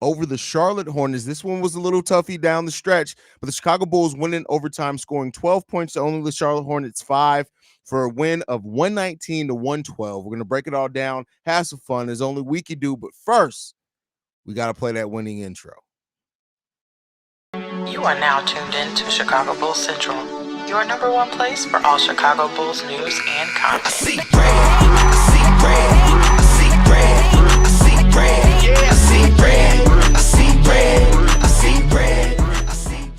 over the Charlotte Hornets. This one was a little toughy down the stretch, but the Chicago Bulls win in overtime, scoring 12 points to only the Charlotte Hornets 5 for a win of 119 to 112. We're going to break it all down, have some fun, as only we can do. But first, we got to play that winning intro. You are now tuned in to Chicago Bulls Central, your number one place for all Chicago Bulls news and content. I see red, I see red, I see red, I see red, yeah, I see red, I see red, I see red, I see.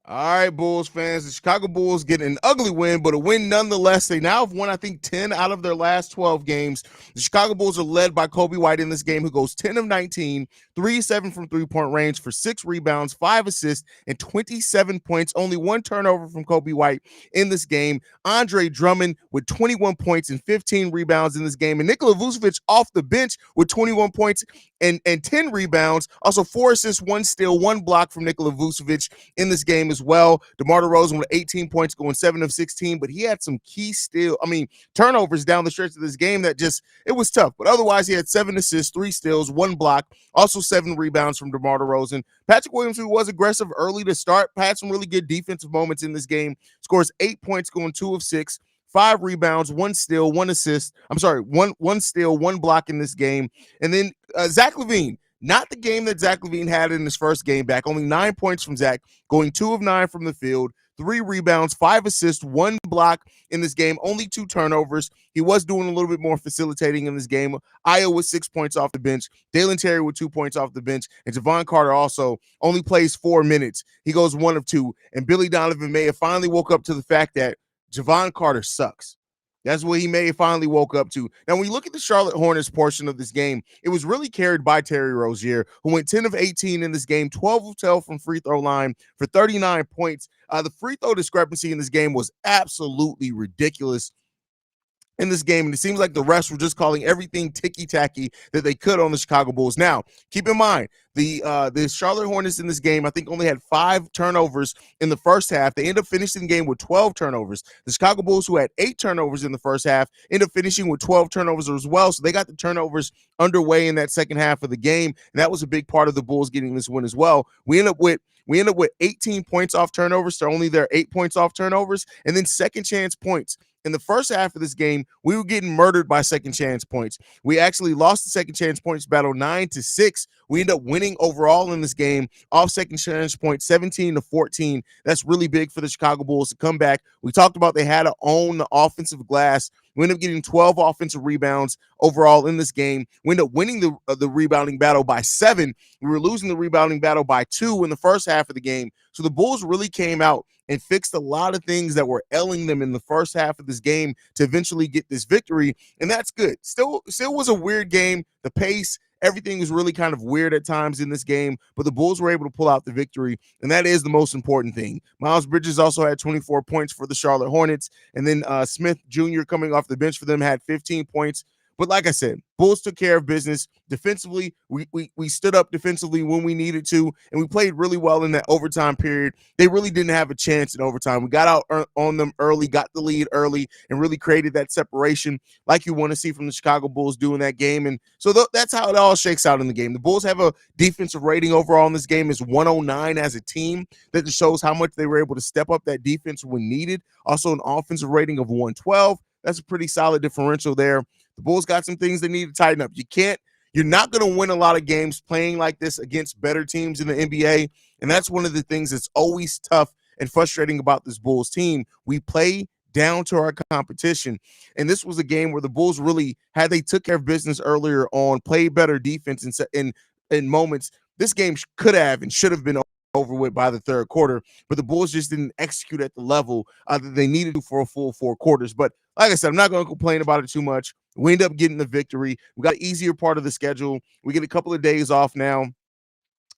All right, Bulls fans, the Chicago Bulls get an ugly win, but a win nonetheless. They now have won, I think, 10 out of their last 12 games. The Chicago Bulls are led by Coby White in this game, who goes 10 of 19, 3-7 from three-point range for 6 rebounds, 5 assists, and 27 points. Only 1 turnover from Coby White in this game. Andre Drummond with 21 points and 15 rebounds in this game. And Nikola Vucevic off the bench with 21 points and 10 rebounds. Also 4 assists, 1 steal, 1 block from Nikola Vucevic in this game as well. DeMar DeRozan with 18 points, going 7 of 16, but he had some key turnovers down the stretch of this game that it was tough. But otherwise, he had 7 assists, 3 steals, 1 block, also 7 rebounds from DeMar DeRozan. Patrick Williams, who was aggressive early to start, had some really good defensive moments in this game, scores 8 points, going 2 of 6. 5 rebounds, 1 steal, 1 assist. One steal, 1 block in this game. And then Zach LaVine, not the game that Zach LaVine had in his first game back. Only 9 points from Zach, going 2 of 9 from the field, 3 rebounds, 5 assists, 1 block in this game, only 2 turnovers. He was doing a little bit more facilitating in this game. Io with 6 points off the bench, Dalen Terry with 2 points off the bench, and Javon Carter also only plays 4 minutes. He goes 1 of 2, and Billy Donovan may have finally woke up to the fact that Javon Carter sucks. That's what he may have finally woke up to. Now, when you look at the Charlotte Hornets portion of this game, it was really carried by Terry Rozier, who went 10 of 18 in this game, 12 of 12 from free throw line for 39 points. The free throw discrepancy in this game was absolutely ridiculous in this game, and it seems like the refs were just calling everything ticky-tacky that they could on the Chicago Bulls. Now, keep in mind, the Charlotte Hornets in this game, I think, only had 5 turnovers in the first half. They end up finishing the game with 12 turnovers. The Chicago Bulls, who had 8 turnovers in the first half, end up finishing with 12 turnovers as well, so they got the turnovers underway in that second half of the game, and that was a big part of the Bulls getting this win as well. We end up with 18 points off turnovers to only their 8 points off turnovers, and then second chance points. In the first half of this game, we were getting murdered by second chance points. We actually lost the second chance points battle 9-6. We end up winning overall in this game off second chance points 17-14. That's really big for the Chicago Bulls to come back. We talked about they had to own the offensive glass. We ended up getting 12 offensive rebounds overall in this game. We ended up winning the rebounding battle by 7. We were losing the rebounding battle by 2 in the first half of the game. So the Bulls really came out and fixed a lot of things that were ailing them in the first half of this game to eventually get this victory, and that's good. Still was a weird game. The pace, everything was really kind of weird at times in this game, but the Bulls were able to pull out the victory, and that is the most important thing. Miles Bridges also had 24 points for the Charlotte Hornets, and then Smith Jr. coming off the bench for them had 15 points. But like I said, Bulls took care of business defensively. We stood up defensively when we needed to, and we played really well in that overtime period. They really didn't have a chance in overtime. We got out on them early, got the lead early, and really created that separation like you want to see from the Chicago Bulls doing that game. And so that's how it all shakes out in the game. The Bulls have a defensive rating overall in this game is 109 as a team. That just shows how much they were able to step up that defense when needed. Also an offensive rating of 112. That's a pretty solid differential there. The Bulls got some things they need to tighten up. You're not going to win a lot of games playing like this against better teams in the NBA, and that's one of the things that's always tough and frustrating about this Bulls team. We play down to our competition, and this was a game where the Bulls really, had they took care of business earlier on, played better defense in moments, this game could have and should have been over with by the third quarter, but the Bulls just didn't execute at the level that they needed to for a full 4 quarters. But like I said, I'm not going to complain about it too much. We end up getting the victory. We got an easier part of the schedule. We get a couple of days off now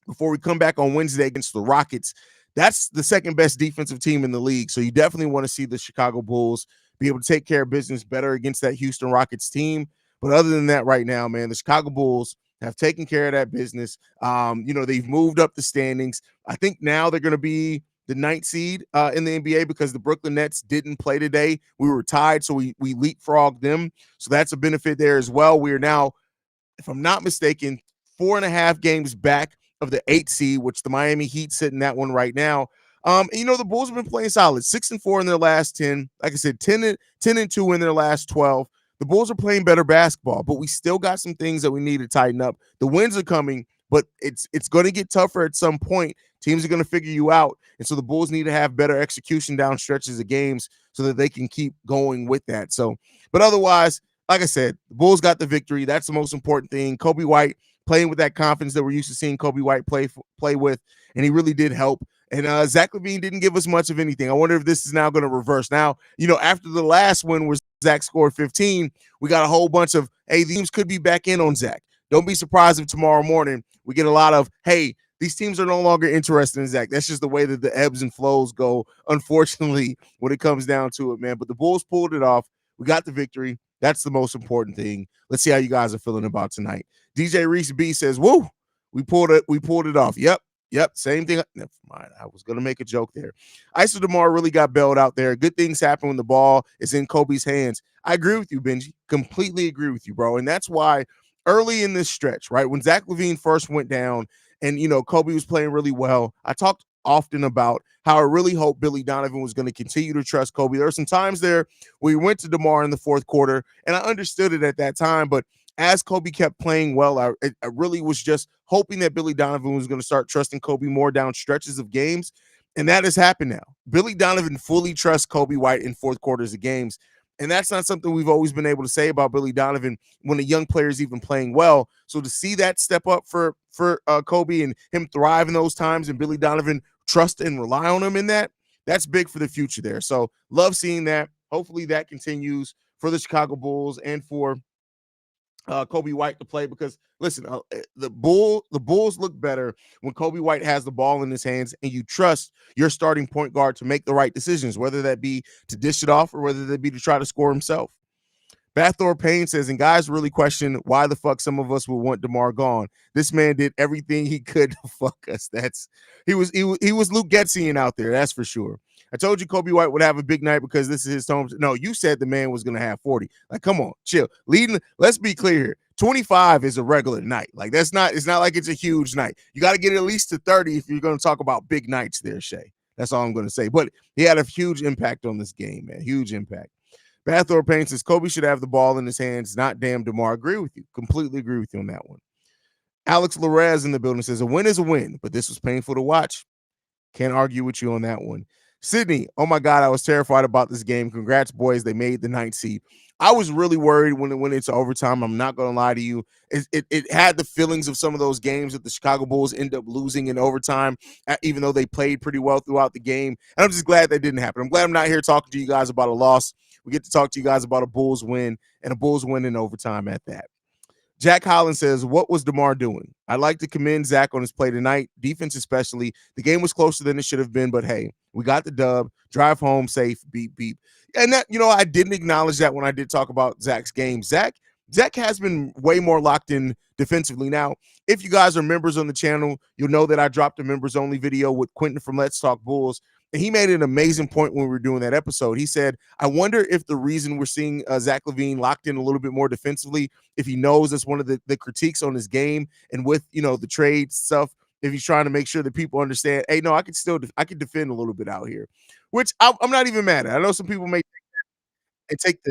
before we come back on Wednesday against the Rockets. That's the second best defensive team in the league. So you definitely want to see the Chicago Bulls be able to take care of business better against that Houston Rockets team. But other than that, right now, man, the Chicago Bulls have taken care of that business. They've moved up the standings. I think now they're going to be the 9th seed in the NBA because the Brooklyn Nets didn't play today. We were tied, so we leapfrogged them. So that's a benefit there as well. We are now, if I'm not mistaken, 4.5 games back of the 8th seed, which the Miami Heat sit in that one right now. The Bulls have been playing solid, 6-4 in their last 10. Like I said, 10-2 in their last 12. The Bulls are playing better basketball, but we still got some things that we need to tighten up. The wins are coming, but it's going to get tougher at some point. Teams are going to figure you out, and so the Bulls need to have better execution down stretches of games so that they can keep going with that. So, but otherwise, like I said, the Bulls got the victory. That's the most important thing. Coby White playing with that confidence that we're used to seeing Coby White play with, and he really did help. And Zach LaVine didn't give us much of anything. I wonder if this is now going to reverse. Now, after the last one where Zach scored 15, we got a whole bunch of, hey, the teams could be back in on Zach. Don't be surprised if tomorrow morning we get a lot of, hey, these teams are no longer interested in Zach. That's just the way that the ebbs and flows go, unfortunately, when it comes down to it, man. But the Bulls pulled it off. We got the victory. That's the most important thing. Let's see how you guys are feeling about tonight. DJ Reese B says, woo, we pulled it off. Yep, same thing. Never mind. I was going to make a joke there. Iso DeMar really got bailed out there. Good things happen when the ball is in Kobe's hands. I agree with you, Benji. Completely agree with you, bro. And that's why early in this stretch, right, when Zach LaVine first went down and, Coby was playing really well, I talked often about how I really hoped Billy Donovan was going to continue to trust Coby. There were some times there where we went to DeMar in the fourth quarter, and I understood it at that time, but as Coby kept playing well, I really was just hoping that Billy Donovan was going to start trusting Coby more down stretches of games, and that has happened now. Billy Donovan fully trusts Coby White in fourth quarters of games, and that's not something we've always been able to say about Billy Donovan when a young player is even playing well. So to see that step up for Coby and him thrive in those times and Billy Donovan trust and rely on him in that's big for the future there. So love seeing that. Hopefully that continues for the Chicago Bulls and for Coby White to play, because listen, the Bulls look better when Coby White has the ball in his hands and you trust your starting point guard to make the right decisions, whether that be to dish it off or whether that be to try to score himself. Bathor Payne says, and guys really question why the fuck some of us would want DeMar gone. This man did everything he could to fuck us. He was Luke Getzian out there, that's for sure. I told you Coby White would have a big night because this is his home. No, you said the man was going to have 40. Like, come on, chill. Let's be clear here. 25 is a regular night. Like, it's not like it's a huge night. You got to get at least to 30 if you're going to talk about big nights there, Shay. That's all I'm going to say. But he had a huge impact on this game, man. Huge impact. Bathor Payne says Coby should have the ball in his hands, not damn DeMar. Agree with you. Completely agree with you on that one. Alex Larez in the building says a win is a win, but this was painful to watch. Can't argue with you on that one. Sydney, oh my God, I was terrified about this game. Congrats, boys. They made the 9th seed. I was really worried when it went into overtime. I'm not going to lie to you. It had the feelings of some of those games that the Chicago Bulls end up losing in overtime, even though they played pretty well throughout the game. And I'm just glad that didn't happen. I'm glad I'm not here talking to you guys about a loss. We get to talk to you guys about a Bulls win, and a Bulls win in overtime at that. Jack Holland says, what was DeMar doing? I'd like to commend Zach on his play tonight, defense especially. The game was closer than it should have been, but hey, we got the dub. Drive home safe, beep, beep. And that, I didn't acknowledge that when I did talk about Zach's game. Zach has been way more locked in defensively. Now, if you guys are members on the channel, you'll know that I dropped a members-only video with Quentin from Let's Talk Bulls. And he made an amazing point when we were doing that episode. He said, I wonder if the reason we're seeing Zach LaVine locked in a little bit more defensively, if he knows that's one of the critiques on his game, and with, the trade stuff, if he's trying to make sure that people understand, hey, no, I can defend a little bit out here, which I'm not even mad at. I know some people may take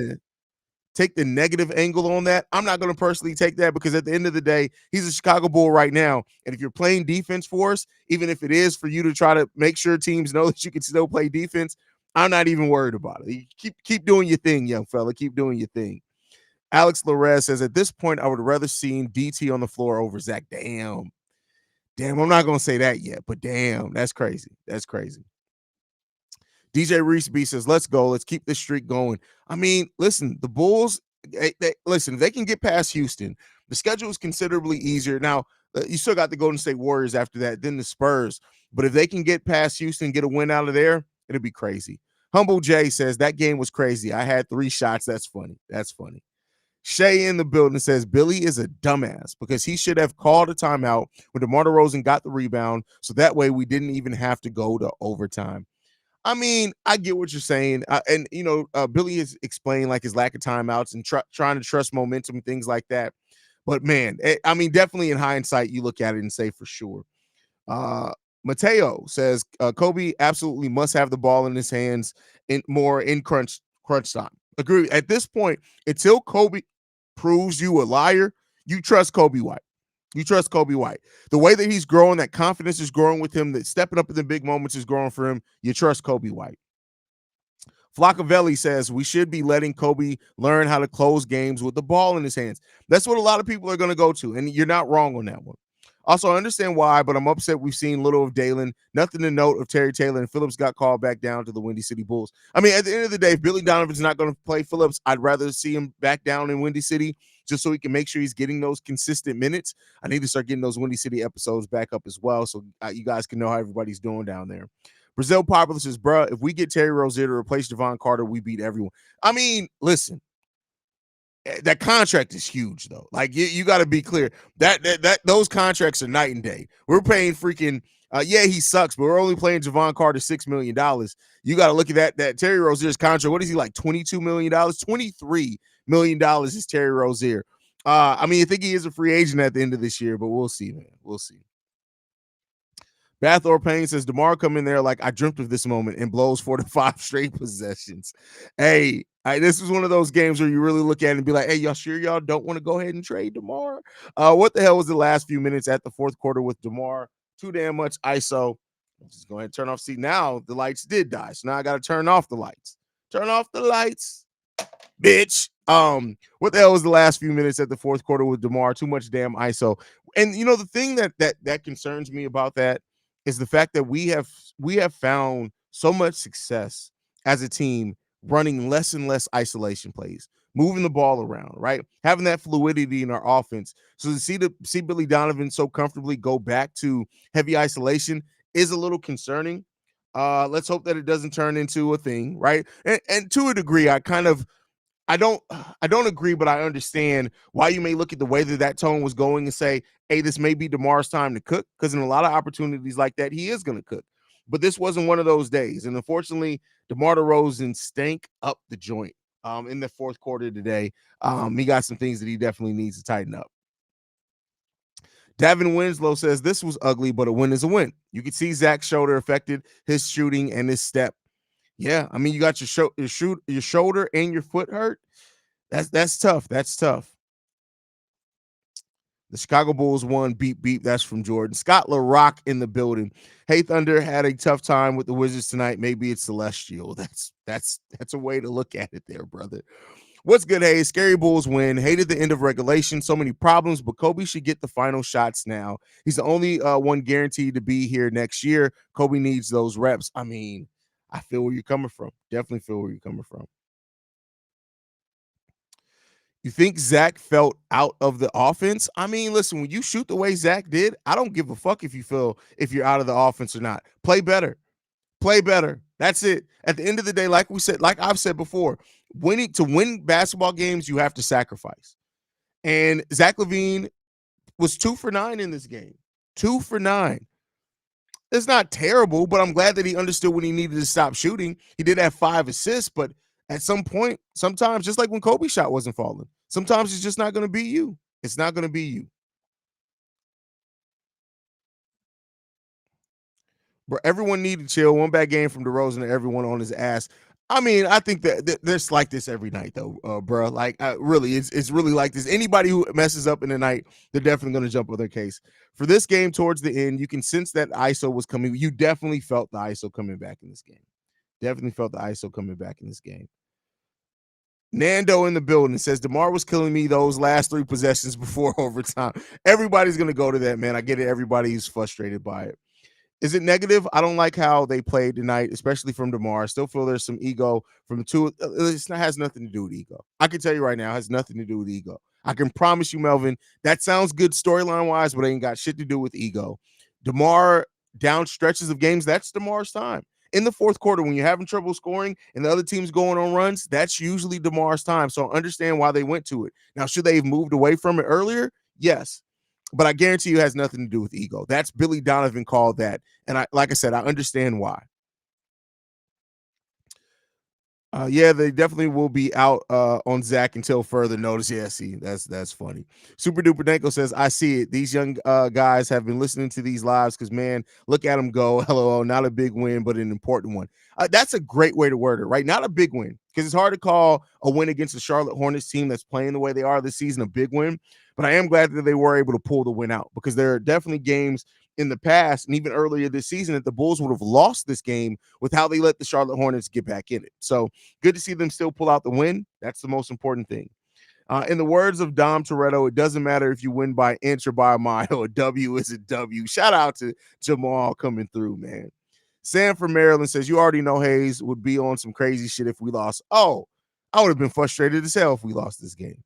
the negative angle on that. I'm not going to personally take that, because at the end of the day, he's a Chicago Bull right now. And if you're playing defense for us, even if it is for you to try to make sure teams know that you can still play defense, I'm not even worried about it. Keep doing your thing, young fella. Keep doing your thing. Alex Larez says, at this point, I would rather seen DT on the floor over Zach. Damn, I'm not going to say that yet, but damn, that's crazy. That's crazy. DJ Reese B says, let's go. Let's keep this streak going. I mean, listen, the Bulls, listen, if they can get past Houston, the schedule is considerably easier. Now, you still got the Golden State Warriors after that, then the Spurs. But if they can get past Houston, get a win out of there, it'll be crazy. Humble J says, that game was crazy. I had 3 shots. That's funny. That's funny. Shay in the building says, Billy is a dumbass because he should have called a timeout when DeMar DeRozan got the rebound, so that way we didn't even have to go to overtime. I mean, I get what you're saying. And Billy has explained like his lack of timeouts and trying to trust momentum and things like that. But man, I mean, definitely in hindsight, you look at it and say for sure. Mateo says Coby absolutely must have the ball in his hands in crunch time. Agree. At this point, until Coby proves you a liar, you trust Coby White. You trust Coby White. The way that he's growing, that confidence is growing with him, that stepping up in the big moments is growing for him. You trust Coby White. Flaccavelli says we should be letting Coby learn how to close games with the ball in his hands. That's what a lot of people are going to go to, and you're not wrong on that one. Also, I understand why, but I'm upset we've seen little of Dalen. Nothing to note of Terry Taylor, and Phillips got called back down to the Windy City Bulls. I mean, at the end of the day, if Billy Donovan's not going to play Phillips, I'd rather see him back down in Windy City just so he can make sure he's getting those consistent minutes. I need to start getting those Windy City episodes back up as well so you guys can know how everybody's doing down there. Brazil Popular says, bruh, if we get Terry Rozier to replace Devon Carter, we beat everyone. I mean, listen, that contract is huge, though. Like, you got to be clear. That those contracts are night and day. We're paying freaking, yeah, he sucks, but we're only paying Devon Carter $6 million. You got to look at that Terry Rozier's contract. What is he, like, $22 million? $23 million is Terry Rozier. I mean, I think he is a free agent at the end of this year, but we'll see, man. We'll see. Bathor Payne says, DeMar come in there like I dreamt of this moment and blows 4 to 5 straight possessions. Hey, this is one of those games where you really look at it and be like, hey, y'all sure y'all don't want to go ahead and trade DeMar? What the hell was the last few minutes at the fourth quarter with DeMar? Too damn much ISO. I'm just going to turn off. See, now the lights did die. So now I got to turn off the lights. Turn off the lights, bitch. What the hell was the last few minutes at the fourth quarter with DeMar? Too much damn ISO. And you know, the thing that concerns me about that is the fact that we have found so much success as a team running less and less isolation plays, moving the ball around, right? Having that fluidity in our offense. So to see Billy Donovan so comfortably go back to heavy isolation is a little concerning. Let's hope that it doesn't turn into a thing, right? And to a degree, I don't agree, but I understand why you may look at the way that tone was going and say, hey, this may be DeMar's time to cook, because in a lot of opportunities like that, he is going to cook. But this wasn't one of those days. And unfortunately, DeMar DeRozan stank up the joint in the fourth quarter today. He got some things that he definitely needs to tighten up. Davin Winslow says, this was ugly, but a win is a win. You can see Zach's shoulder affected his shooting and his step. Yeah, I mean, you got your shoulder and your foot hurt. That's tough. That's tough. The Chicago Bulls won. Beep beep. That's from Jordan. Scott LaRock in the building. Hey, Thunder had a tough time with the Wizards tonight. Maybe it's celestial. That's a way to look at it there, brother. What's good, Haize? Scary Bulls win. Hated the end of regulation. So many problems, but Coby should get the final shots now. He's the only one guaranteed to be here next year. Coby needs those reps. I mean, I feel where you're coming from. Definitely feel where you're coming from. You think Zach felt out of the offense? I mean, listen, when you shoot the way Zach did, I don't give a fuck if you're out of the offense or not. Play better. Play better. That's it. At the end of the day, like I've said before, to win basketball games, you have to sacrifice. And Zach LaVine was 2 for 9 in this game. 2 for 9. It's not terrible, but I'm glad that he understood when he needed to stop shooting. He did have 5 assists, but at some point, sometimes, just like when Coby's shot wasn't falling, sometimes it's just not going to be you. It's not going to be you. Bro, everyone needed to chill. One bad game from DeRozan and everyone on his ass. I mean, I think that there's like this every night, though, bro. Like, really, it's really like this. Anybody who messes up in the night, they're definitely going to jump on their case. For this game, towards the end, you can sense that ISO was coming. You definitely felt the ISO coming back in this game. Definitely felt the ISO coming back in this game. Nando in the building says, DeMar was killing me those last 3 possessions before overtime. Everybody's going to go to that, man. I get it. Everybody's frustrated by it. Is it negative? I don't like how they played tonight, especially from DeMar. I still feel there's some ego from the two. It has nothing to do with ego. I can tell you right now, it has nothing to do with ego. I can promise you, Melvin, that sounds good storyline-wise, but it ain't got shit to do with ego. DeMar down stretches of games, that's DeMar's time. In the fourth quarter, when you're having trouble scoring and the other team's going on runs, that's usually DeMar's time. So I understand why they went to it. Now, should they have moved away from it earlier? Yes. But I guarantee you it has nothing to do with ego. That's Billy Donovan called that. And like I said, I understand why. Yeah, they definitely will be out on Zach until further notice. Yeah, see, that's funny. Super Duper Danko says, "I see it. These young guys have been listening to these lives because man, look at them go. LOL. Not a big win, but an important one. That's a great way to word it, right? Not a big win because it's hard to call a win against the Charlotte Hornets team that's playing the way they are this season a big win. But I am glad that they were able to pull the win out because there are definitely games in the past and even earlier this season that the Bulls would have lost this game with how they let the Charlotte Hornets get back in it. So good to see them still pull out the win. That's the most important thing. In the words of Dom Toretto, it doesn't matter if you win by inch or by a mile. A W is a W. Shout out to Jamal coming through, man. Sam from Maryland says, you already know Haize would be on some crazy shit if we lost. Oh, I would have been frustrated as hell if we lost this game.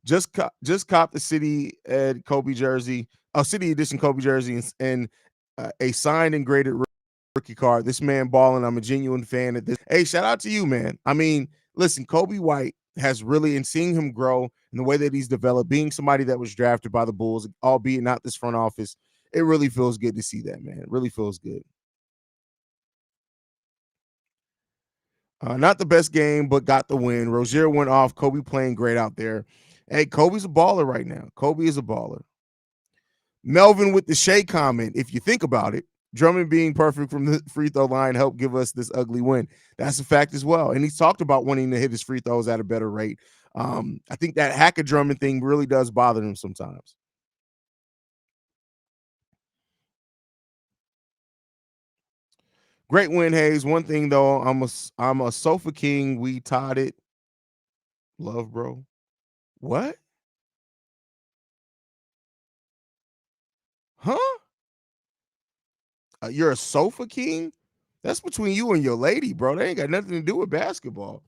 Just cop the City Ed Coby jersey, City Edition Coby jersey, and a signed and graded rookie card. This man balling. I'm a genuine fan of this. Hey, shout out to you, man. I mean, listen, Coby White has really, and seeing him grow in the way that he's developed, being somebody that was drafted by the Bulls, albeit not this front office, it really feels good to see that, man. It really feels good. Not the best game, but got the win. Rozier went off. Coby playing great out there. Hey, Kobe's a baller right now. Coby is a baller. Melvin with the Shea comment. If you think about it, Drummond being perfect from the free throw line helped give us this ugly win. That's a fact as well. And he's talked about wanting to hit his free throws at a better rate. I think that hack of Drummond thing really does bother him sometimes. Great win, Haize. One thing though, I'm a sofa king. We tied it. Love, bro. What? Huh? You're a sofa king? That's between you and your lady, bro. They ain't got nothing to do with basketball.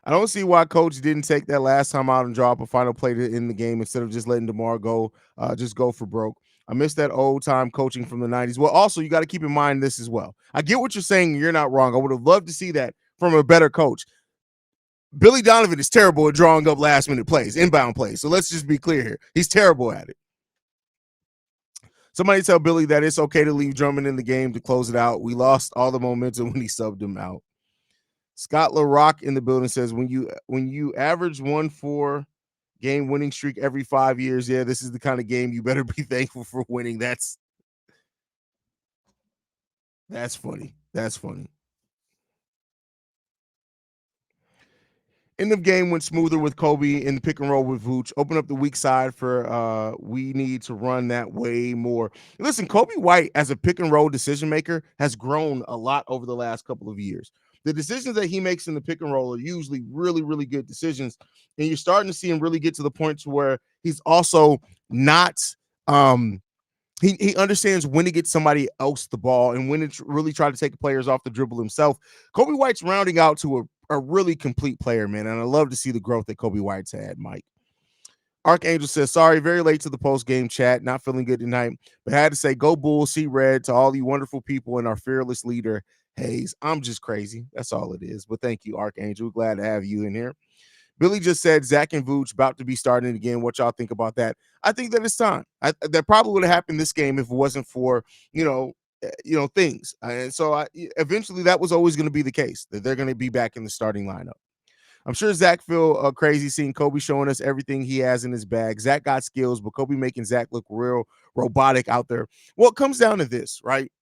I don't see why coach didn't take that last time out and drop a final play to end the game instead of just letting DeMar go, just go for broke. I miss that old time coaching from the 90s. Well, also, you got to keep in mind this as well. I get what you're saying. You're not wrong. I would have loved to see that from a better coach. Billy Donovan is terrible at drawing up last minute plays, inbound plays. So let's just be clear here. He's terrible at it. Somebody tell Billy that it's okay to leave Drummond in the game to close it out. We lost all the momentum when he subbed him out. Scott LaRock in the building says, when you average 1-4 game winning streak every 5 years, yeah, this is the kind of game you better be thankful for winning. That's funny. That's funny. End of game went smoother with Coby in the pick and roll with Vooch. Open up the weak side for we need to run that way more. Listen, Coby White as a pick and roll decision maker has grown a lot over the last couple of years. The decisions that he makes in the pick and roll are usually really, really good decisions. And you're starting to see him really get to the point to where he's also not he understands when to get somebody else the ball and when to really try to take players off the dribble himself. Coby White's rounding out to a really complete player, man. And I love to see the growth that Coby White's had, Mike. Archangel says, sorry, very late to the post-game chat. Not feeling good tonight, but I had to say, go Bulls, see red to all you wonderful people and our fearless leader, Haize. I'm just crazy. That's all it is. But thank you, Archangel. Glad to have you in here. Billy just said Zach and Vooch about to be starting again. What y'all think about that? I think that it's time. That probably would have happened this game if it wasn't for, things. And so eventually that was always going to be the case, that they're going to be back in the starting lineup. I'm sure Zach feel crazy seeing Coby showing us everything he has in his bag. Zach got skills, but Coby making Zach look real robotic out there. Well, it comes down to this, right?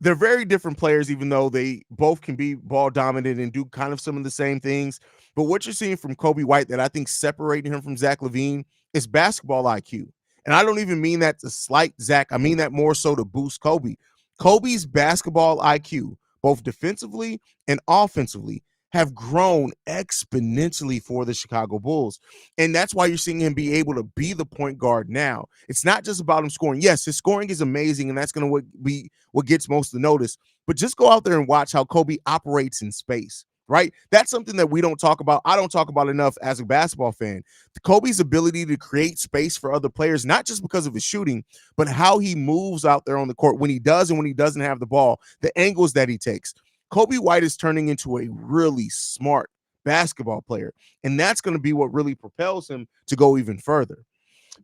They're very different players, even though they both can be ball dominant and do kind of some of the same things. But what you're seeing from Coby White that I think separating him from Zach LaVine is basketball IQ. And I don't even mean that to slight Zach. I mean that more so to boost Coby. Coby's basketball IQ, both defensively and offensively, have grown exponentially for the Chicago Bulls. And that's why you're seeing him be able to be the point guard now. It's not just about him scoring. Yes, his scoring is amazing, and that's going to be what gets most of the notice. But just go out there and watch how Coby operates in space, right? That's something that we don't talk about. I don't talk about enough as a basketball fan. Coby's ability to create space for other players, not just because of his shooting, but how he moves out there on the court when he does and when he doesn't have the ball, the angles that he takes. Coby White is turning into a really smart basketball player, and that's going to be what really propels him to go even further.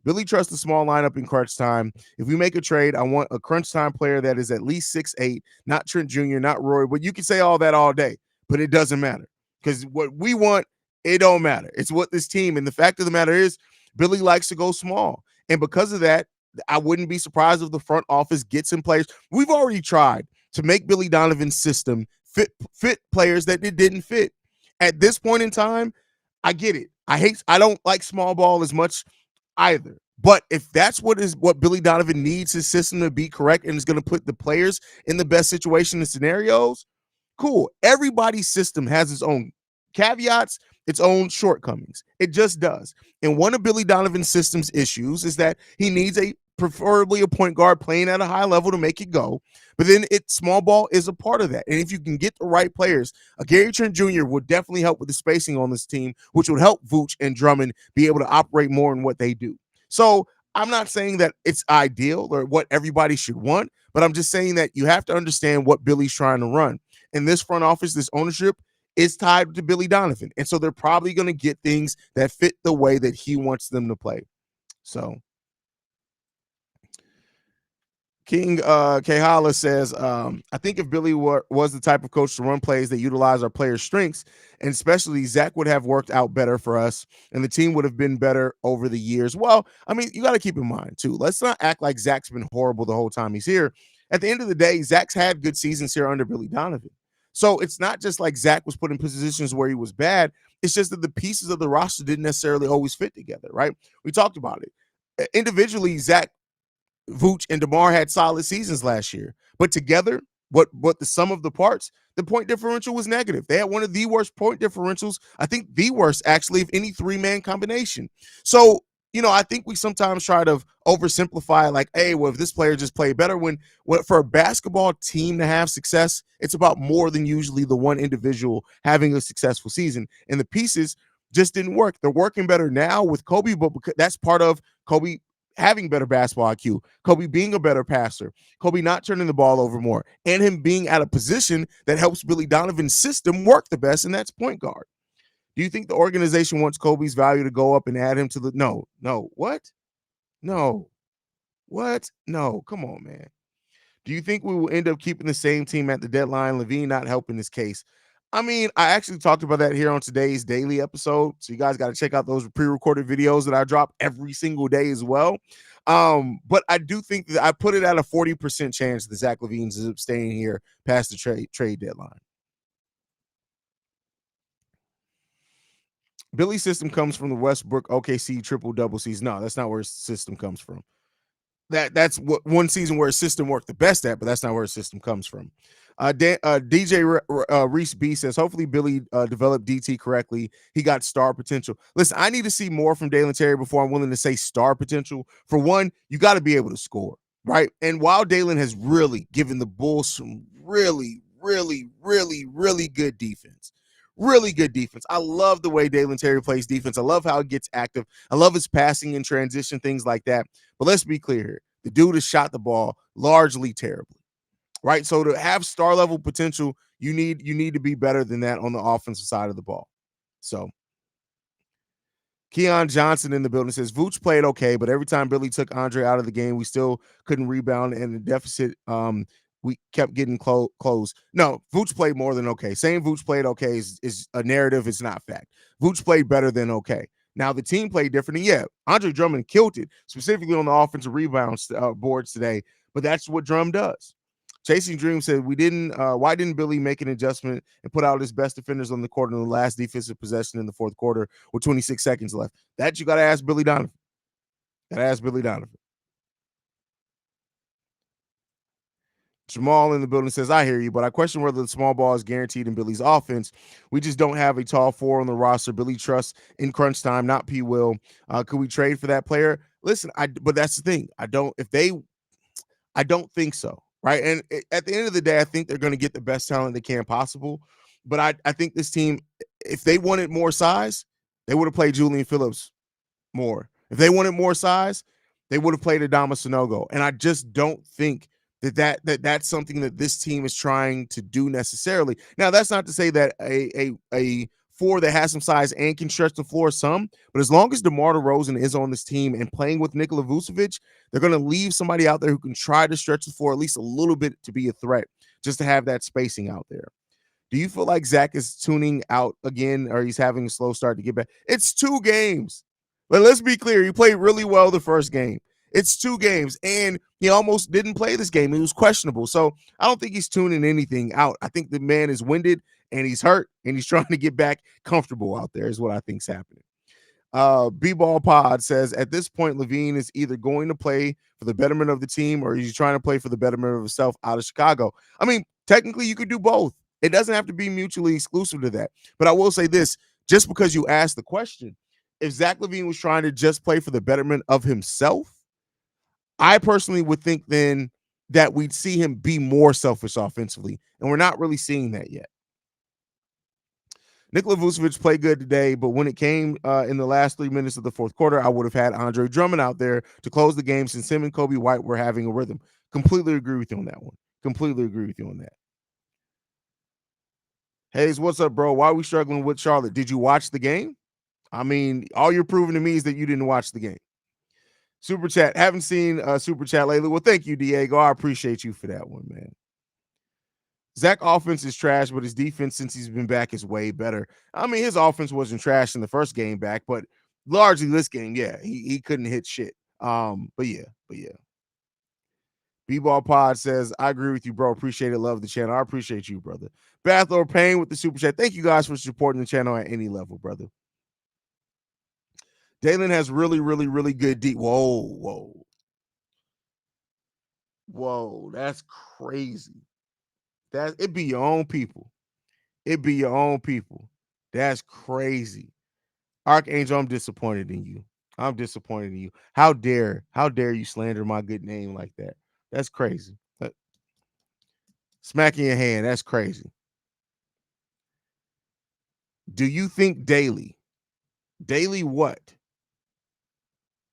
Billy trusts the small lineup in crunch time. If we make a trade, I want a crunch time player that is at least 6'8", not Trent Jr., not Roy. But you can say all that all day, but it doesn't matter because what we want, it don't matter. It's what this team, and the fact of the matter is, Billy likes to go small. And because of that, I wouldn't be surprised if the front office gets in players. We've already tried to make Billy Donovan's system fit players that it didn't fit. At this point in time, I get it. I don't like small ball as much either. But if that's what Billy Donovan needs his system to be correct and is going to put the players in the best situation and scenarios, cool. Everybody's system has its own caveats, its own shortcomings. It just does. And one of Billy Donovan's system's issues is that he needs preferably a point guard playing at a high level to make it go. But then small ball is a part of that. And if you can get the right players, Gary Trent Jr. would definitely help with the spacing on this team, which would help Vooch and Drummond be able to operate more in what they do. So I'm not saying that it's ideal or what everybody should want, but I'm just saying that you have to understand what Billy's trying to run. And this front office, this ownership is tied to Billy Donovan. And so they're probably going to get things that fit the way that he wants them to play. So King Kehala says, I think if Billy was the type of coach to run plays that utilize our players' strengths, and especially Zach would have worked out better for us, and the team would have been better over the years. Well, I mean, you got to keep in mind, too. Let's not act like Zach's been horrible the whole time he's here. At the end of the day, Zach's had good seasons here under Billy Donovan. So it's not just like Zach was put in positions where he was bad. It's just that the pieces of the roster didn't necessarily always fit together, right? We talked about it. Individually, Zach, Vooch, and DeMar had solid seasons last year, but together, what the sum of the parts, the point differential was negative. They had one of the worst point differentials, I think the worst actually, of any three-man combination. So, I think we sometimes try to oversimplify, like, hey, well, if this player just played better, when for a basketball team to have success, it's about more than usually the one individual having a successful season. And the pieces just didn't work. They're working better now with Coby, but that's part of Coby having better basketball IQ, Coby being a better passer, Coby not turning the ball over more, and him being at a position that helps Billy Donovan's system work the best, and that's point guard. Do you think the organization wants Coby's value to go up and add him to the what? No. What? No. Come on, man. Do you think we will end up keeping the same team at the deadline? LaVine not helping this case. I mean, I actually talked about that here on today's daily episode. So you guys got to check out those pre-recorded videos that I drop every single day as well. But I do think that I put it at a 40% chance that Zach LaVine's is staying here past the trade deadline. Billy's system comes from the Westbrook OKC triple-double season. No, that's not where his system comes from. That's what one season where his system worked the best at, but that's not where his system comes from. DJ Reese B says, hopefully Billy developed DT correctly. He got star potential. Listen, I need to see more from Dalen Terry before I'm willing to say star potential. For one, you got to be able to score, right? And while Dalen has really given the Bulls some really, really, really, really good defense, I love the way Dalen Terry plays defense. I love how he gets active. I love his passing and transition, things like that. But let's be clear here. The dude has shot the ball largely terribly, right? So to have star level potential, you need to be better than that on the offensive side of the ball. So Keon Johnson in the building says, Vooch played okay, but every time Billy took Andre out of the game, we still couldn't rebound, and the deficit we kept getting close. No, Vooch played more than okay. Saying Vooch played okay is a narrative. It's not fact. Vooch played better than okay. Now, the team played different. And yeah, Andre Drummond killed it, specifically on the offensive rebounds boards today. But that's what Drum does. Chasing Dream said, why didn't Billy make an adjustment and put out his best defenders on the court in the last defensive possession in the fourth quarter with 26 seconds left? That you got to ask Billy Donovan. Jamal in the building says, I hear you, but I question whether the small ball is guaranteed in Billy's offense. We just don't have a tall four on the roster. Billy trusts in crunch time, not P. Will. Could we trade for that player? Listen, but that's the thing. I don't think so, right? And at the end of the day, I think they're going to get the best talent they can possible. But I think this team, if they wanted more size, they would have played Julian Phillips more. If they wanted more size, they would have played Adama Sanogo. And I just don't think that's something that this team is trying to do necessarily. Now, that's not to say that a four that has some size and can stretch the floor some. But as long as DeMar DeRozan is on this team and playing with Nikola Vucevic, they're going to leave somebody out there who can try to stretch the floor at least a little bit to be a threat, just to have that spacing out there. Do you feel like Zach is tuning out again, or he's having a slow start to get back? It's 2 games. But let's be clear, he played really well the first game. It's 2 games, and he almost didn't play this game. He was questionable. So I don't think he's tuning anything out. I think the man is winded, and he's hurt, and he's trying to get back comfortable out there is what I think's happening. B-Ball Pod says, at this point, LaVine is either going to play for the betterment of the team or he's trying to play for the betterment of himself out of Chicago. I mean, technically, you could do both. It doesn't have to be mutually exclusive to that. But I will say this, just because you asked the question, if Zach LaVine was trying to just play for the betterment of himself, I personally would think then that we'd see him be more selfish offensively, and we're not really seeing that yet. Nikola Vucevic played good today, but when it came in the last 3 minutes of the fourth quarter, I would have had Andre Drummond out there to close the game since him and Coby White were having a rhythm. Completely agree with you on that one. Completely agree with you on that. Haize, what's up, bro? Why are we struggling with Charlotte? Did you watch the game? I mean, all you're proving to me is that you didn't watch the game. Super chat. Haven't seen super chat lately. Well, thank you, Diego. I appreciate you for that one, man. Zach offense is trash, but his defense since he's been back is way better. I mean, his offense wasn't trash in the first game back, but largely this game, yeah, he couldn't hit shit. But yeah. B-Ball Pod says, I agree with you, bro. Appreciate it. Love the channel. I appreciate you, brother. Bathor Payne with the super chat. Thank you guys for supporting the channel at any level, brother. Dalen has really, really, really good deep. Whoa. That's crazy. It be your own people. That's crazy. Archangel, I'm disappointed in you. How dare you slander my good name like that? That's crazy. Smacking your hand, that's crazy. Do you think Daily what?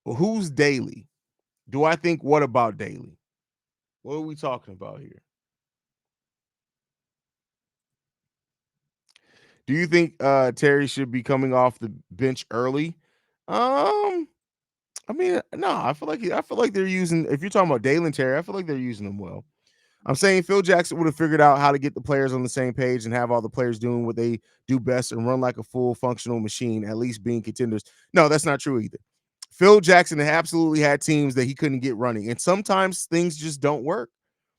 Well, who's Daily? Do I think what about Daily? What are we talking about here? Do you think Terry should be coming off the bench early? I mean, no, I feel like they're using, if you're talking about Dalen Terry, I feel like they're using them well. I'm saying Phil Jackson would have figured out how to get the players on the same page and have all the players doing what they do best and run like a full functional machine, at least being contenders. No, that's not true either. Phil Jackson absolutely had teams that he couldn't get running, and sometimes things just don't work,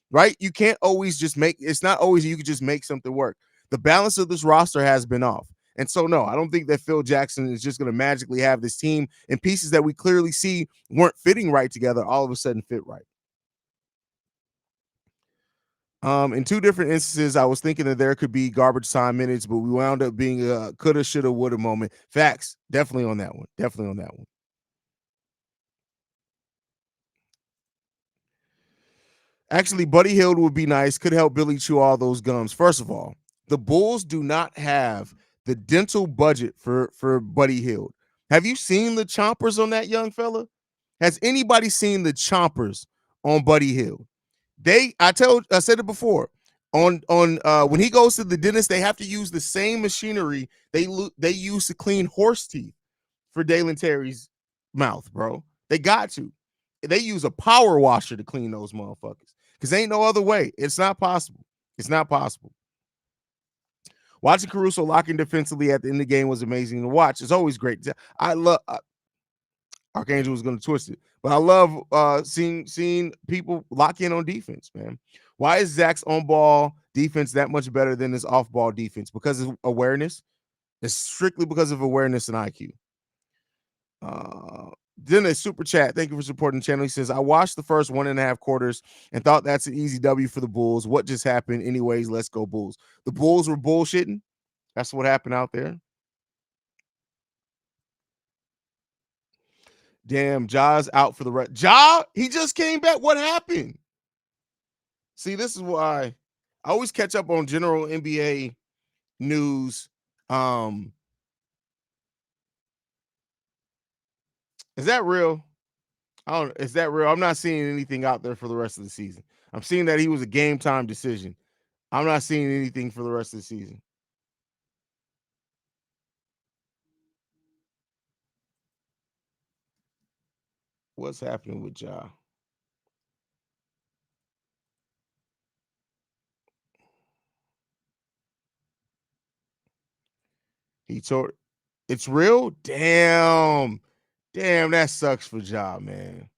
right? You can't always just it's not always you can just make something work. The balance of this roster has been off. And so, no, I don't think that Phil Jackson is just going to magically have this team and pieces that we clearly see weren't fitting right together all of a sudden fit right. In 2 different instances, I was thinking that there could be garbage time minutes, but we wound up being a coulda, shoulda, woulda moment. Facts. Definitely on that one. Actually, Buddy Hield would be nice. Could help Billy chew all those gums. First of all, the Bulls do not have the dental budget for Buddy Hield. Have you seen the chompers on that young fella? Has anybody seen the chompers on Buddy Hield? I said it before. On when he goes to the dentist, they have to use the same machinery they use to clean horse teeth for Dalen Terry's mouth, bro. They got to. They use a power washer to clean those motherfuckers because ain't no other way. It's not possible. Watching Caruso locking defensively at the end of the game was amazing to watch. It's always great. I love Archangel was going to twist it, but I love seeing people lock in on defense, man. Why is Zach's on-ball defense that much better than his off-ball defense? Because of awareness. It's strictly because of awareness and IQ. Then a super chat. Thank you for supporting the channel. He says, I watched the first 1.5 quarters and thought that's an easy W for the Bulls. What just happened? Anyways, let's go Bulls. The Bulls were bullshitting. That's what happened out there. Damn, Ja's out for the rest. Ja, he just came back. What happened? See, this is why I always catch up on general NBA news. Is that real? Is that real? I'm not seeing anything out there for the rest of the season. I'm seeing that he was a game time decision. I'm not seeing anything for the rest of the season. What's happening with Ja? He tore. It's real. Damn. Damn, that sucks for Ja, man.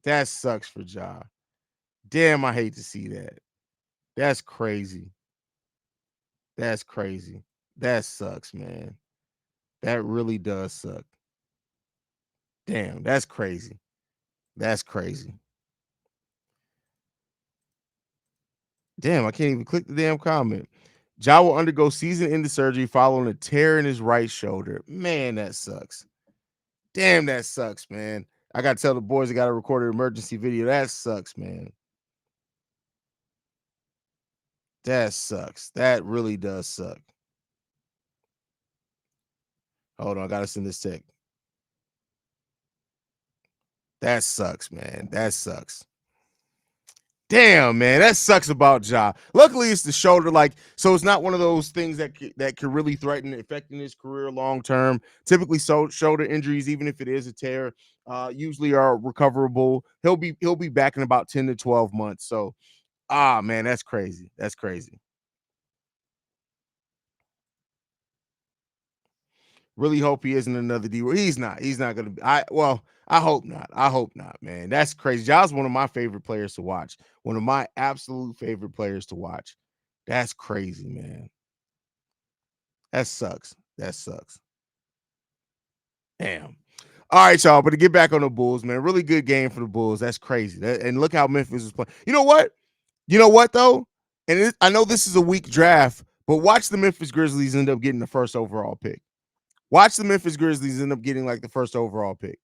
That sucks for Ja. Damn, I hate to see that. That's crazy. That's crazy. That sucks, man. That really does suck. Damn, that's crazy. That's crazy. Damn, I can't even click the damn comment. Ja will undergo season-ending surgery following a tear in his right shoulder. Man, that sucks. Damn, that sucks, man. I gotta tell the boys I gotta record an emergency video. That sucks, man. That sucks. That really does suck. Hold on, I gotta send this text. That sucks, man. That sucks. Damn, man, that sucks about Ja. Luckily, it's the shoulder, like, so it's not one of those things that could really threaten affecting his career long term. Typically, so shoulder injuries, even if it is a tear, usually are recoverable. He'll be back in about 10 to 12 months. So, man, that's crazy. That's crazy. Really hope he isn't another D. He's not. He's not gonna be. I hope not. I hope not, man. That's crazy. Ja's one of my favorite players to watch. One of my absolute favorite players to watch. That's crazy, man. That sucks. That sucks. Damn. All right, y'all. But to get back on the Bulls, man, really good game for the Bulls. That's crazy. And look how Memphis is playing. You know what? You know what though? I know this is a weak draft, but watch the Memphis Grizzlies end up getting the first overall pick. Watch the Memphis Grizzlies end up getting like the first overall pick.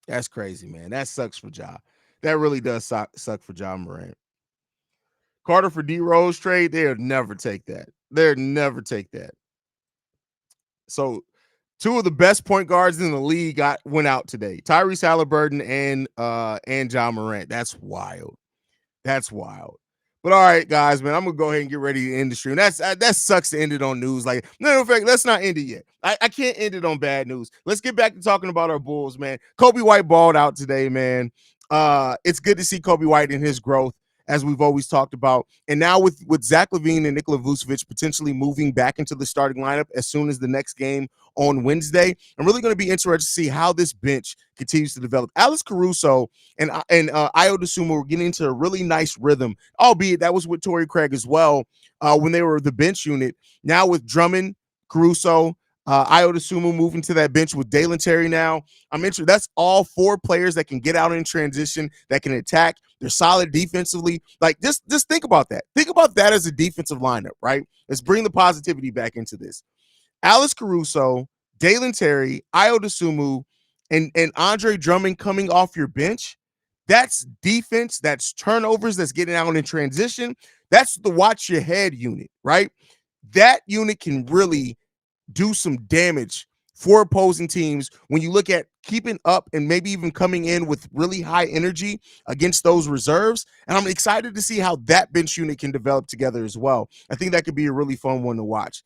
That's crazy, man. That sucks for Ja. That really does suck for Ja Morant. Carter for D Rose trade, they'll never take that. They'll never take that. So, two of the best point guards in the league went out today. Tyrese Halliburton and Ja Morant. That's wild. That's wild. But all right, guys, man, I'm gonna go ahead and get ready to end the stream. That sucks to end it on news. Like, no, in fact, let's not end it yet. I can't end it on bad news. Let's get back to talking about our Bulls, man. Coby White balled out today, man. It's good to see Coby White in his growth, as we've always talked about. And now with Zach LaVine and Nikola Vucevic potentially moving back into the starting lineup as soon as the next game on Wednesday, I'm really going to be interested to see how this bench continues to develop. Alex Caruso and Ayo Dosunmu were getting into a really nice rhythm, albeit that was with Torrey Craig as well when they were the bench unit. Now with Drummond, Caruso, Ayo Dosunmu moving to that bench with Dalen Terry now. I'm interested. That's all four players that can get out in transition, that can attack. They're solid defensively. Like, just think about that. Think about that as a defensive lineup, right? Let's bring the positivity back into this. Alex Caruso, Dalen Terry, Ayo Dosunmu, and Andre Drummond coming off your bench. That's defense. That's turnovers. That's getting out in transition. That's the watch your head unit, right? That unit can really do some damage for opposing teams when you look at keeping up and maybe even coming in with really high energy against those reserves. And I'm excited to see how that bench unit can develop together as well. I think that could be a really fun one to watch.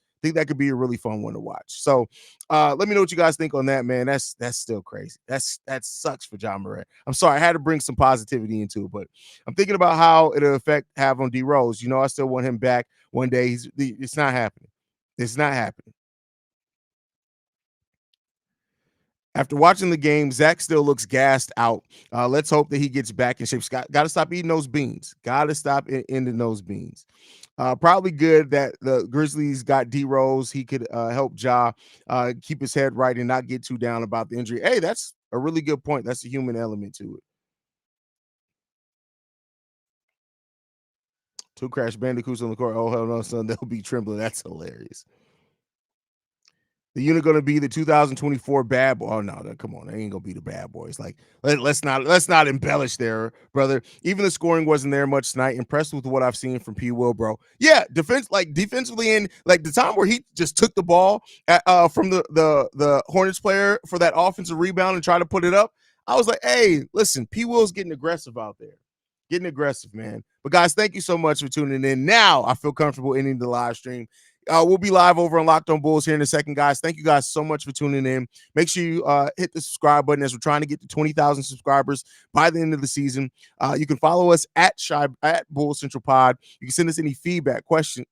So let me know what you guys think on that, man. That's still crazy. That sucks for Ja Morant. I'm sorry, I had to bring some positivity into it, but I'm thinking about how it'll have on D Rose. You know, I still want him back one day. It's not happening. It's not happening. After watching the game, Zach still looks gassed out. Let's hope that he gets back in shape. Got to stop eating those beans. Got to stop eating those beans. Probably good that the Grizzlies got D Rose. He could help Ja keep his head right and not get too down about the injury. Hey, that's a really good point. That's a human element to it. Two Crash Bandicoots on the court. Oh, hell no, son. They'll be trembling. That's hilarious. The unit going to be the 2024 bad boy. Oh no, come on, they ain't gonna be the bad boys. Like let's not embellish there, brother. Even the scoring wasn't there much tonight. Impressed with what I've seen from P. Will, bro. Yeah, defensively, and like the time where he just took the ball from the Hornets player for that offensive rebound and try to put it up. I was like, hey, listen, P. Will's getting aggressive out there. Getting aggressive, man. But guys, thank you so much for tuning in. Now I feel comfortable ending the live stream. We'll be live over on Locked On Bulls here in a second, guys. Thank you guys so much for tuning in. Make sure you hit the subscribe button as we're trying to get to 20,000 subscribers by the end of the season. You can follow us at Bulls Central Pod. You can send us any feedback, questions,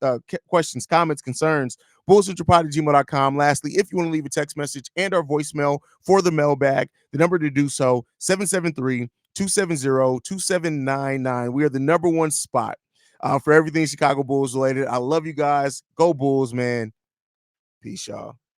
comments, concerns, bullscentralpod@gmail.com. Lastly, if you want to leave a text message and our voicemail for the mailbag, the number to do so, 773-270-2799. We are the number one spot for everything Chicago Bulls related. I love you guys. Go Bulls, man. Peace, y'all.